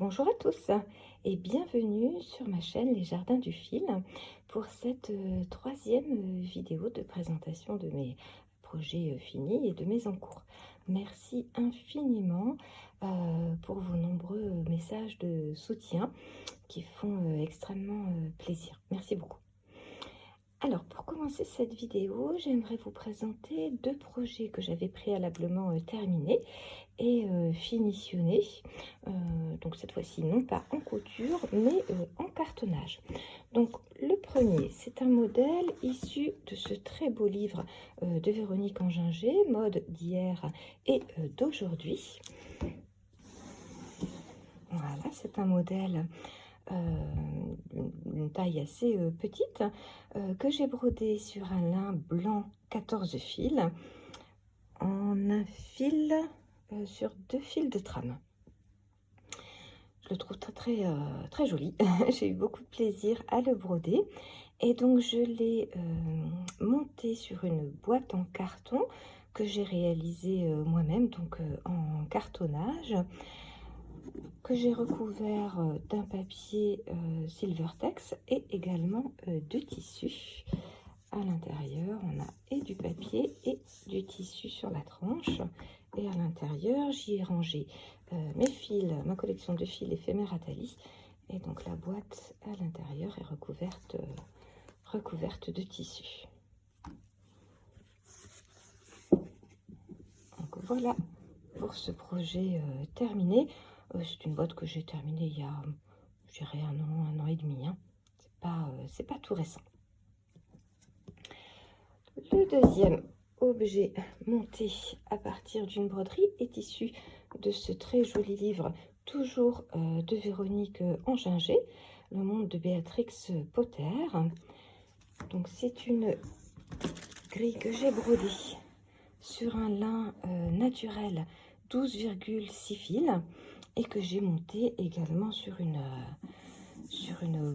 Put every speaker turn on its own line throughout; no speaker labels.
Bonjour à tous et bienvenue sur ma chaîne Les Jardins du Fil pour cette troisième vidéo de présentation de mes projets finis et de mes en cours. Merci infiniment pour vos nombreux messages de soutien qui font extrêmement plaisir. Merci beaucoup. Alors, pour commencer cette vidéo, j'aimerais vous présenter deux projets que j'avais préalablement terminés et finitionnés. Donc cette fois-ci, non pas en couture, mais en cartonnage. Donc le premier, c'est un modèle issu de ce très beau livre de Véronique Anginger, Mode d'hier et d'aujourd'hui. Voilà, c'est un modèle d'une taille assez petite que j'ai brodé sur un lin blanc 14 fils en un fil sur 2 fils de trame. Je le trouve très joli. J'ai eu beaucoup de plaisir à le broder et donc je l'ai monté sur une boîte en carton que j'ai réalisée moi-même, donc en cartonnage, que j'ai recouvert d'un papier Silvertex et également de tissu. À l'intérieur, on a et du papier et du tissu sur la tranche. Et à l'intérieur, j'y ai rangé mes fils, ma collection de fils éphémères Atali. Et donc la boîte à l'intérieur est recouverte de tissu. Donc voilà pour ce projet terminé. C'est une boîte que j'ai terminée il y a, je dirais, un an et demi. Hein. C'est pas tout récent. Le deuxième objet monté à partir d'une broderie est issu de ce très joli livre, toujours de Véronique Anginger, Le monde de Béatrix Potter. Donc c'est une grille que j'ai brodée sur un lin naturel 12,6 fils et que j'ai monté également sur une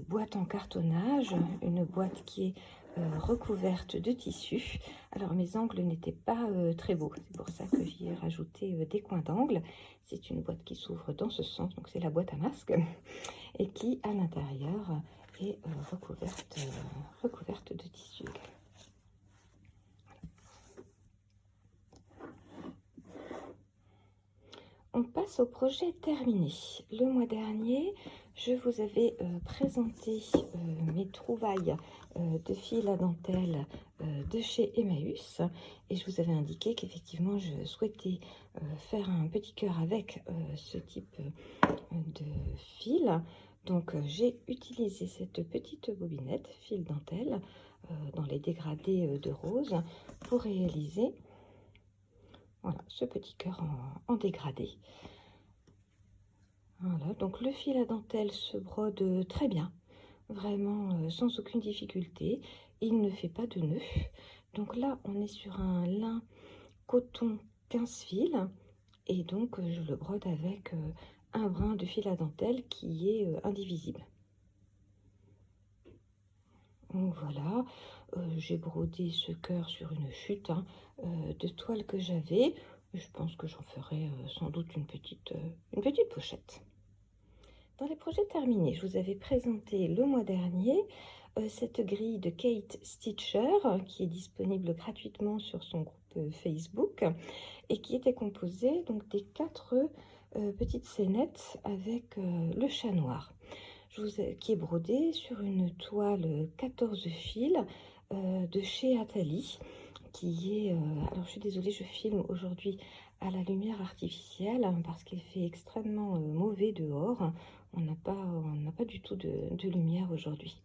boîte en cartonnage, une boîte qui est recouverte de tissu. Alors mes angles n'étaient pas très beaux, c'est pour ça que j'y ai rajouté des coins d'angle. C'est une boîte qui s'ouvre dans ce sens, donc c'est la boîte à masque, et qui à l'intérieur est recouverte de tissu. On passe au projet terminé. Le mois dernier, je vous avais présenté mes trouvailles de fil à dentelle de chez Emmaüs et je vous avais indiqué qu'effectivement je souhaitais faire un petit cœur avec ce type de fil. Donc j'ai utilisé cette petite bobinette fil dentelle dans les dégradés de rose pour réaliser voilà, ce petit cœur en dégradé. Voilà, donc le fil à dentelle se brode très bien, vraiment sans aucune difficulté. Il ne fait pas de nœud. Donc là, on est sur un lin coton 15 fils et donc je le brode avec un brin de fil à dentelle qui est indivisible. Donc voilà, j'ai brodé ce cœur sur une chute de toile que j'avais. Je pense que j'en ferai sans doute une petite pochette. Dans les projets terminés, je vous avais présenté le mois dernier cette grille de Kate Stitcher qui est disponible gratuitement sur son groupe Facebook et qui était composée donc des 4 petites scénettes avec le chat noir. Qui est brodée sur une toile 14 fils de chez Atali, qui est... alors je suis désolée, je filme aujourd'hui à la lumière artificielle parce qu'il fait extrêmement mauvais dehors. On n'a pas du tout de lumière aujourd'hui.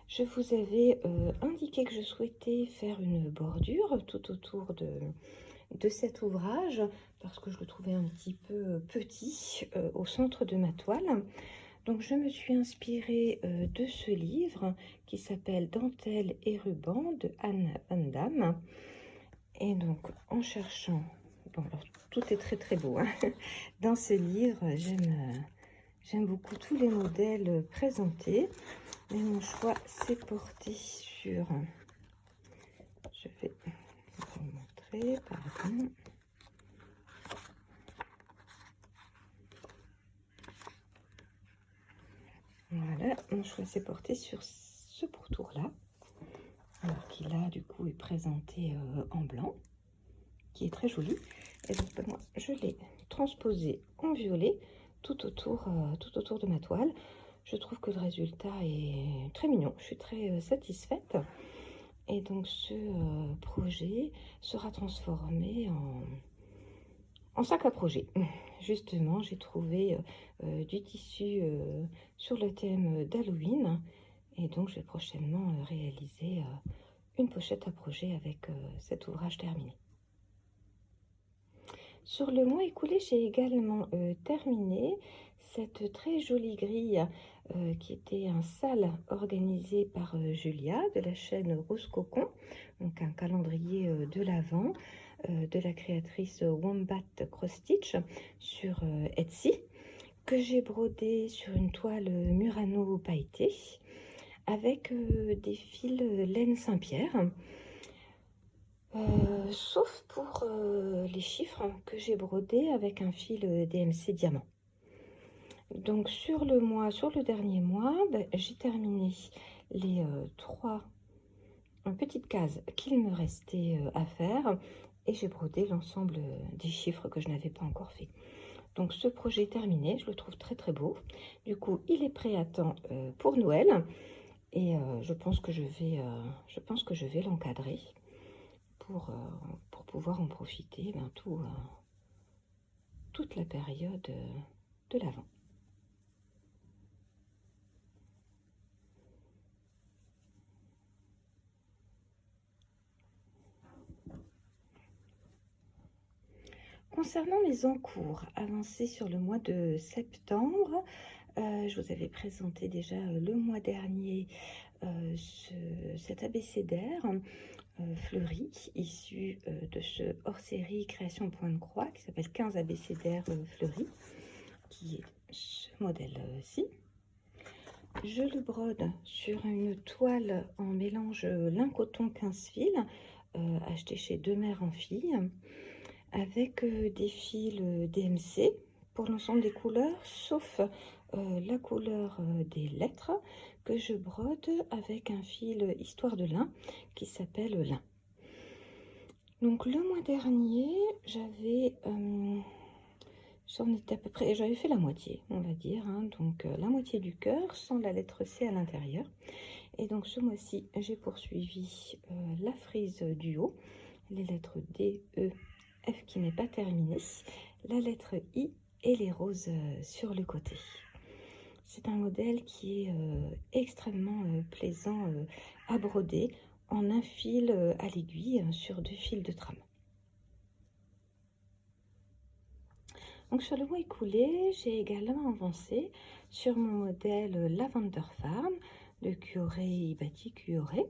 Je vous avais indiqué que je souhaitais faire une bordure tout autour de cet ouvrage parce que je le trouvais un petit peu petit au centre de ma toile. Donc je me suis inspirée de ce livre qui s'appelle Dentelle et ruban de Anne Van Damme. Et donc en cherchant, bon, alors, tout est très beau hein. Dans ce livre, j'aime beaucoup tous les modèles présentés, mais mon choix s'est porté sur, je vais vous montrer, pardon. Voilà, mon choix s'est porté sur ce pourtour-là, alors qui là, du coup, est présenté en blanc, qui est très joli. Et donc, ben, moi, je l'ai transposé en violet tout autour de ma toile. Je trouve que le résultat est très mignon. Je suis très satisfaite. Et donc, ce projet sera transformé en sac à projet. Justement, j'ai trouvé du tissu sur le thème d'Halloween. Et donc, je vais prochainement réaliser une pochette à projet avec cet ouvrage terminé. Sur le mois écoulé, j'ai également terminé cette très jolie grille qui était un sale organisé par Julia de la chaîne Rose Cocon, donc un calendrier de l'Avent de la créatrice Wombat Cross Stitch sur Etsy, que j'ai brodé sur une toile Murano pailletée avec des fils laine Saint-Pierre. Sauf pour les chiffres que j'ai brodés avec un fil DMC diamant. Donc sur le dernier mois, j'ai terminé les 3 petites cases qu'il me restait à faire et j'ai brodé l'ensemble des chiffres que je n'avais pas encore fait. Donc ce projet est terminé, je le trouve très très beau. Du coup, il est prêt à temps pour Noël et je pense que je vais l'encadrer pour pouvoir en profiter toute la période de l'Avent. Concernant mes encours avancés sur le mois de septembre, je vous avais présenté déjà le mois dernier cet abécédaire fleuri, issu de ce hors-série Création Point de Croix, qui s'appelle 15 abécédaires fleuris, qui est ce modèle-ci. Je le brode sur une toile en mélange lin-coton 15 fils, acheté chez Demers en Filles, avec des fils DMC pour l'ensemble des couleurs, sauf la couleur des lettres que je brode avec un fil Histoire de lin qui s'appelle lin. Donc le mois dernier, j'avais fait la moitié, on va dire, hein, donc la moitié du cœur sans la lettre C à l'intérieur. Et donc ce mois-ci, j'ai poursuivi la frise du haut, les lettres D, E, F qui n'est pas terminée, la lettre I et les roses sur le côté. C'est un modèle qui est extrêmement plaisant à broder en un fil à l'aiguille sur 2 fils de trame. Donc sur le mois écoulé, j'ai également avancé sur mon modèle Lavender Farm de Cuoré Ibati Cuoré.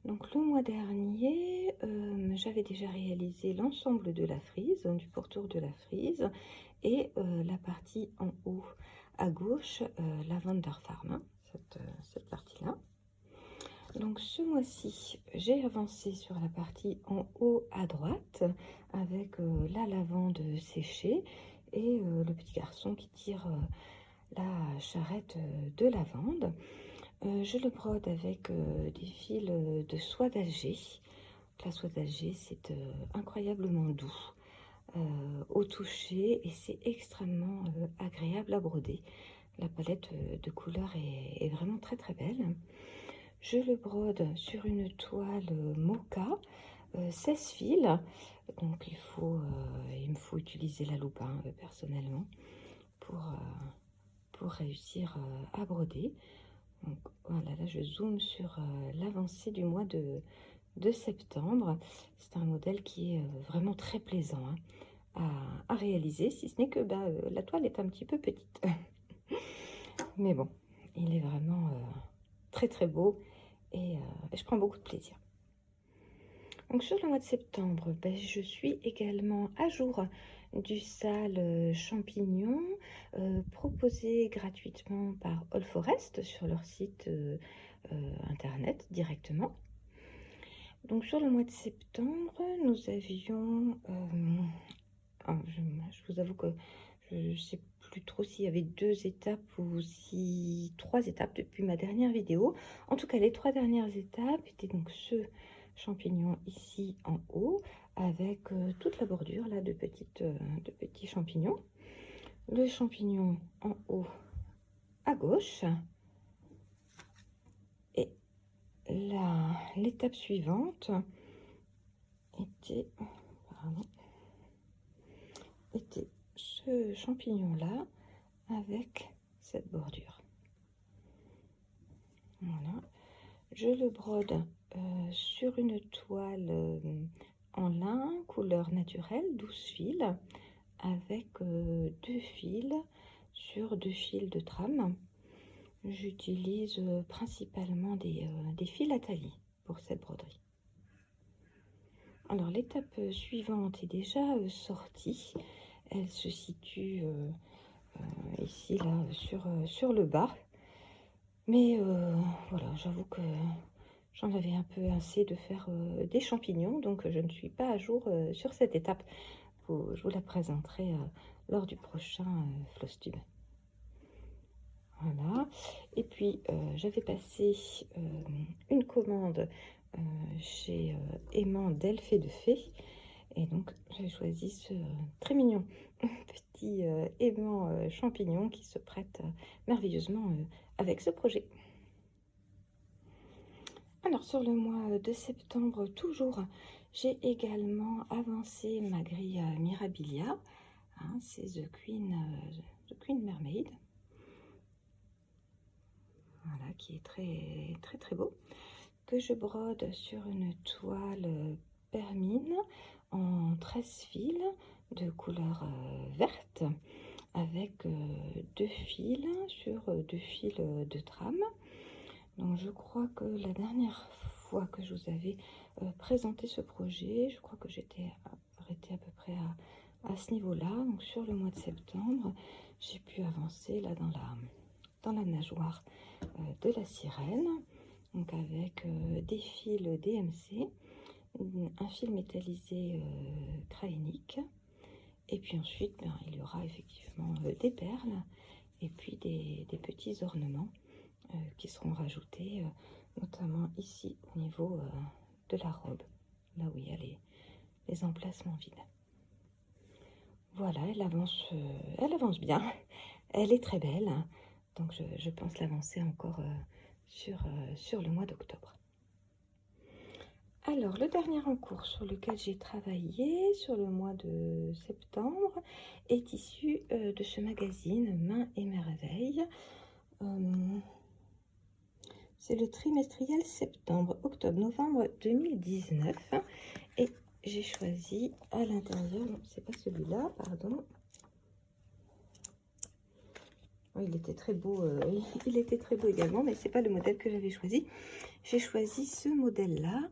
Donc le mois dernier, j'avais déjà réalisé l'ensemble de la frise, du pourtour de la frise, et la partie en haut à gauche, Lavender Farm, hein, cette partie-là. Donc ce mois-ci, j'ai avancé sur la partie en haut à droite, avec la lavande séchée et le petit garçon qui tire la charrette de lavande. Je le brode avec des fils de soie d'Alger. La soie d'Alger, c'est incroyablement doux au toucher et c'est extrêmement agréable à broder. La palette de couleurs est vraiment très très belle. Je le brode sur une toile mocha, 16 fils. Donc il me faut utiliser la loupe hein, personnellement pour réussir à broder. Donc voilà, là je zoome sur l'avancée du mois de septembre. C'est un modèle qui est vraiment très plaisant hein, à réaliser, si ce n'est que la toile est un petit peu petite. Mais bon, il est vraiment très très beau et je prends beaucoup de plaisir. Donc sur le mois de septembre, je suis également à jour du sale champignon proposé gratuitement par All Forest sur leur site internet directement. Donc sur le mois de septembre, nous avions, je vous avoue que je ne sais plus trop s'il y avait 2 étapes ou si 3 étapes depuis ma dernière vidéo. En tout cas, les 3 dernières étapes étaient donc ce champignon ici en haut, avec toute la bordure là de petits champignons. Le champignon en haut à gauche. Et l'étape suivante était ce champignon là avec cette bordure. Voilà, je le brode sur une toile en lin couleur naturelle 12 fils avec 2 fils sur 2 fils de trame. J'utilise principalement des fils à tailler pour cette broderie. Alors l'étape suivante est déjà sortie. Elle se situe ici là sur le bas. Mais voilà, j'avoue que j'en avais un peu assez de faire des champignons, donc je ne suis pas à jour sur cette étape. Je vous la présenterai lors du prochain Flosstube. Voilà, et puis j'avais passé une commande chez Aimant d'Elfes et de Fées, et donc j'ai choisi ce très mignon petit aimant champignon qui se prête merveilleusement avec ce projet. Alors sur le mois de septembre toujours, j'ai également avancé ma grille Mirabilia, hein, c'est The Queen Mermaid. Voilà, qui est très beau, que je brode sur une toile permine en 13 fils de couleur verte avec 2 fils sur 2 fils de trame. Donc je crois que la dernière fois que je vous avais présenté ce projet, je crois que j'étais arrêtée à peu près à ce niveau-là. Donc sur le mois de septembre, j'ai pu avancer là dans la nageoire de la sirène, donc avec des fils DMC, un fil métallisé craénique, et puis ensuite il y aura effectivement des perles et puis des petits ornements qui seront rajoutés, notamment ici au niveau de la robe, là où il y a les emplacements vides. Voilà, elle avance bien, elle est très belle, hein. Donc je pense l'avancer encore sur le mois d'octobre. Alors le dernier en cours sur lequel j'ai travaillé sur le mois de septembre est issu de ce magazine Mains et Merveilles. C'est le trimestriel septembre, octobre, novembre 2019, et j'ai choisi à l'intérieur, non c'est pas celui-là, pardon. Il était très beau, il était très beau également, mais c'est pas le modèle que j'avais choisi. J'ai choisi ce modèle-là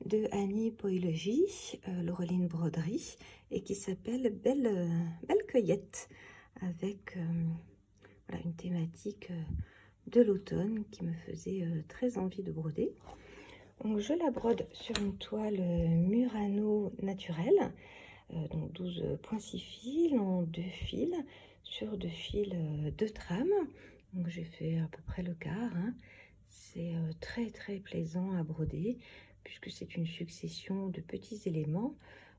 de Annie Poilogy, Laureline Broderie, et qui s'appelle Belle Cueillette, avec voilà, une thématique de l'automne qui me faisait très envie de broder. Donc je la brode sur une toile Murano naturelle, donc 12,6 fils en 2 fils sur 2 fils de trame. Donc j'ai fait à peu près le quart, hein. C'est très plaisant à broder puisque c'est une succession de petits éléments,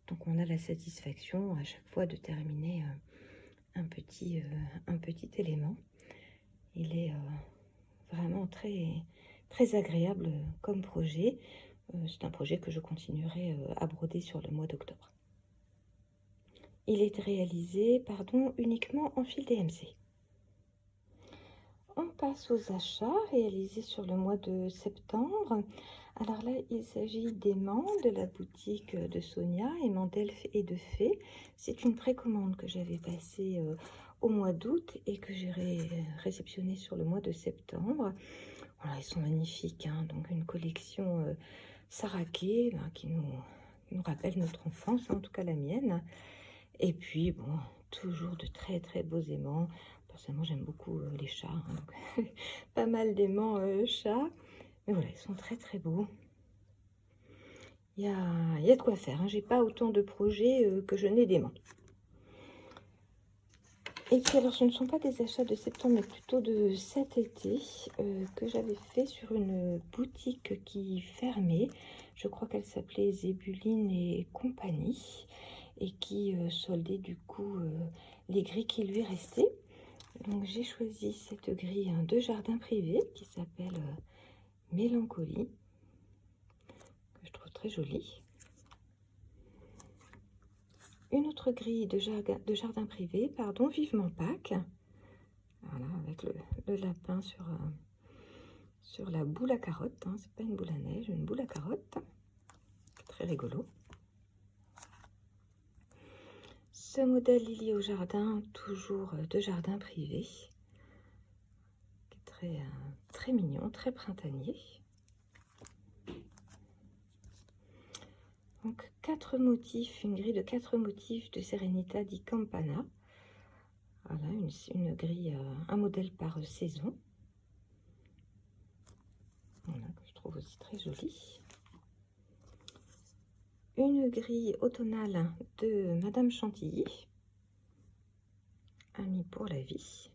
donc on a la satisfaction à chaque fois de terminer un petit élément. Il est vraiment très agréable comme projet. C'est un projet que je continuerai à broder sur le mois d'octobre. Il est réalisé, uniquement en fil DMC. On passe aux achats réalisés sur le mois de septembre. Alors là, il s'agit d'aimants de la boutique de Sonia, aimants d'Elfes et de Fées. C'est une précommande que j'avais passée au mois d'août et que j'ai réceptionnée sur le mois de septembre. Voilà, ils sont magnifiques, hein. Donc une collection Saraké qui nous rappelle notre enfance, en tout cas la mienne. Et puis bon, toujours de très beaux aimants. Personnellement, j'aime beaucoup les chats, hein, donc pas mal d'aimants chats. Mais voilà, ils sont très beaux. Il y a de quoi faire, hein. J'ai pas autant de projets que je n'ai d'aimants. Et puis alors, ce ne sont pas des achats de septembre, mais plutôt de cet été, que j'avais fait sur une boutique qui fermait. Je crois qu'elle s'appelait Zébuline et compagnie et qui, soldait du coup, les grilles qui lui restaient. Donc j'ai choisi cette grille, hein, de jardin privé qui s'appelle, Mélancolie, que je trouve très jolie. Une autre grille de jardin privé, pardon, Vivement Pâques. Voilà, avec le lapin sur la boule à carottes, hein. C'est pas une boule à neige, une boule à carottes. Très rigolo. Ce modèle Lily au jardin, toujours de jardin privé, qui est très mignon, très printanier. Donc 4 motifs, une grille de 4 motifs de Serenita di Campana. Voilà, une grille, un modèle par saison. Voilà, que je trouve aussi très jolie. Une grille automnale de Madame Chantilly, Amie pour la vie.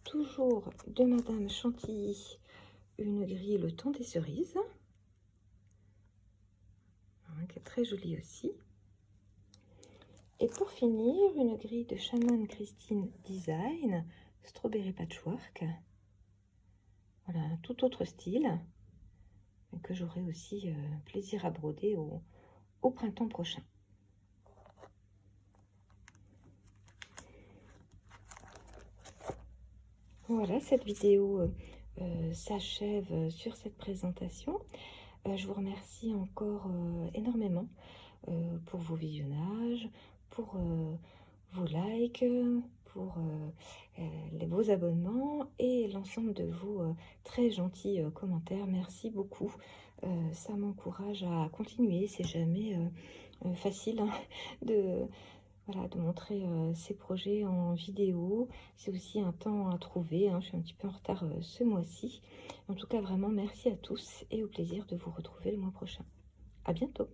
Toujours de Madame Chantilly, une grille Le Temps des cerises, hein, qui est très jolie aussi. Et pour finir, une grille de Shannon Christine Design, Strawberry Patchwork. Voilà, un tout autre style, que j'aurai aussi plaisir à broder au printemps prochain. Voilà, cette vidéo s'achève sur cette présentation. Je vous remercie encore énormément pour vos visionnages, pour vos likes, pour vos abonnements et l'ensemble de vos très gentils commentaires. Merci beaucoup. Ça m'encourage à continuer. C'est jamais facile, hein, voilà, de montrer ces projets en vidéo. C'est aussi un temps à trouver, hein. Je suis un petit peu en retard ce mois-ci. En tout cas, vraiment, merci à tous et au plaisir de vous retrouver le mois prochain. À bientôt.